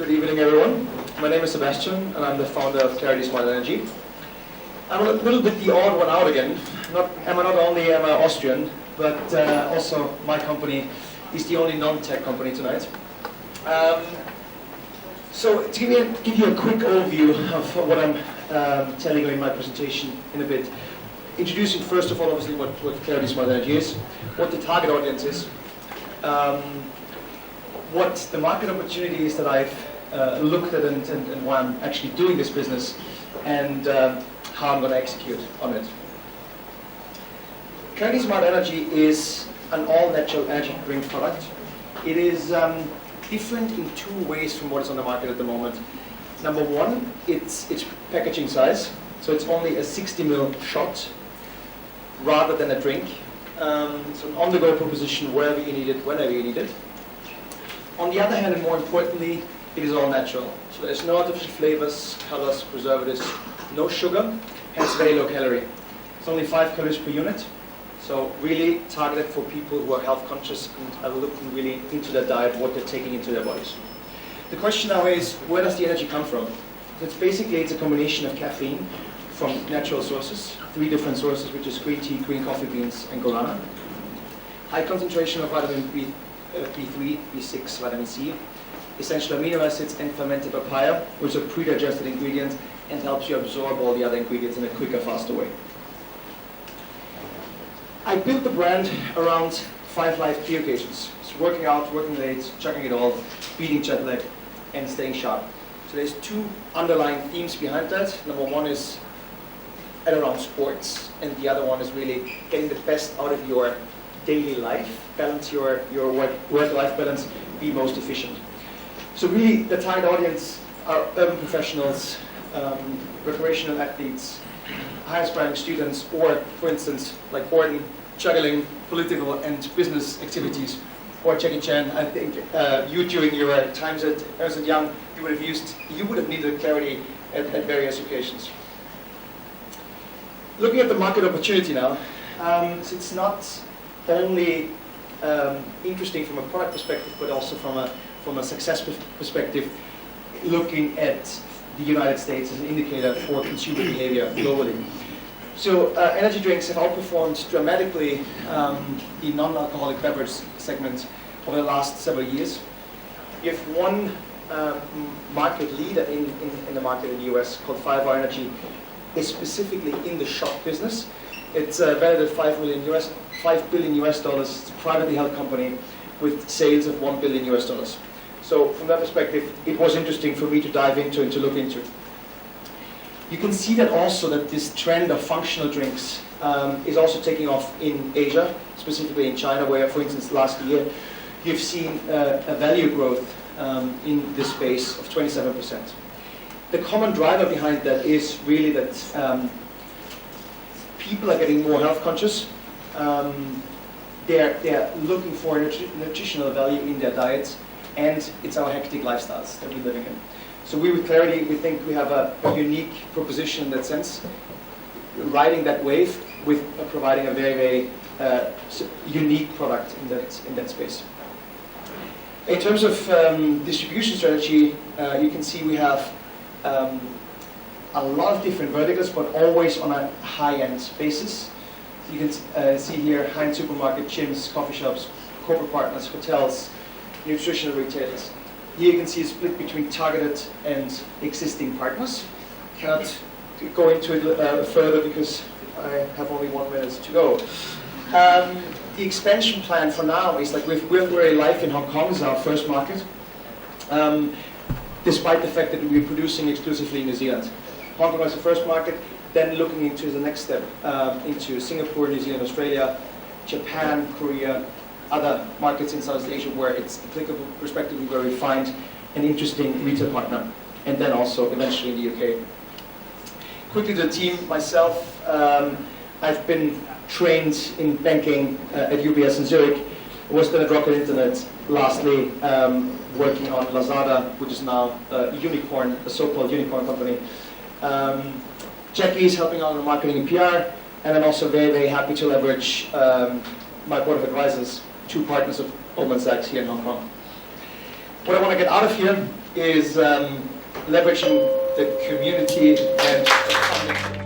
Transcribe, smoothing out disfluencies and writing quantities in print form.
Good evening, everyone. My name is Sebestian, and I'm the founder of Clarity Smart Energy. I'm a little bit the odd one out again. Not only am I Austrian, but also my company is the only non-tech company tonight. So to give you a quick overview of what I'm telling you in my presentation in a bit, introducing first of all, obviously, what Clarity Smart Energy is, what the target audience is, what the market opportunity is that I've looked at and why I'm actually doing this business, and how I'm going to execute on it. Clarity Smart Energy is an all-natural energy drink product. It is different in two ways from what is on the market at the moment. Number one, it's packaging size. So it's only a 60 ml shot rather than a drink. So an on-the-go proposition wherever you need it, whenever you need it. On the other hand, and more importantly, it is all natural. So there's no artificial flavors, colors, preservatives, no sugar, hence very low calorie. It's only 5 calories per unit. So really targeted for people who are health conscious and are looking really into their diet, what they're taking into their bodies. The question now is, where does the energy come from? So it's a combination of caffeine from natural sources, 3 different sources, which is green tea, green coffee beans, and guarana. High concentration of vitamin B3, B6, vitamin C, essential amino acids, and fermented papaya, which are pre-digested ingredients and helps you absorb all the other ingredients in a quicker, faster way. I built the brand around 5 life key occasions. So working out, working late, chugging it all, beating jet lag, and staying sharp. So there's 2 underlying themes behind that. Number one is at around sports, and the other one is really getting the best out of your daily life, balance your work-life balance, be most efficient. So really the target audience are urban professionals, recreational athletes, high aspiring students, or for instance, like Gordon, juggling political and business activities, or Jackie Chan. I think you during your times at Ernst & Young, you would have needed clarity at various occasions. Looking at the market opportunity now, so it's not only interesting from a product perspective, but also from a success perspective, looking at the United States as an indicator for consumer behavior globally. So energy drinks have outperformed dramatically the non-alcoholic beverage segment over the last several years. We have one market leader in the market in the US called 5-Hour Energy, is specifically in the shot business. It's valued at $5 billion US dollars. It's a privately held company with sales of $1 billion US dollars. So from that perspective, it was interesting for me to dive into and to look into. You can see that also that this trend of functional drinks is also taking off in Asia, specifically in China, where, for instance, last year, you've seen a value growth in this space of 27%. The common driver behind that is really that people are getting more health conscious. They're looking for nutritional value in their diets, and it's our hectic lifestyles that we're living in. So we with Clarity, we think we have a unique proposition in that sense, riding that wave with providing a very, very unique product in that space. In terms of distribution strategy, you can see we have a lot of different verticals, but always on a high-end basis. You can see here high-end supermarket, gyms, coffee shops, corporate partners, hotels, nutritional retailers. Here you can see a split between targeted and existing partners. Cannot go into it further because I have only 1 minute to go. The expansion plan for now is like we're live in Hong Kong is our first market, despite the fact that we're producing exclusively in New Zealand. Hong Kong is the first market, then looking into the next step, into Singapore, New Zealand, Australia, Japan, Korea, other markets in Southeast Asia where it's applicable, respectively, where we find an interesting retail partner, and then also eventually in the UK. Quickly to the team, myself, I've been trained in banking at UBS in Zurich, was then at Rocket Internet, lastly working on Lazada, which is now a unicorn, a so-called unicorn company. Jackie is helping out on the marketing and PR, and I'm also very, very happy to leverage my board of advisors, 2 partners of Goldman Sachs here in Hong Kong. What I want to get out of here is leveraging the community and the public.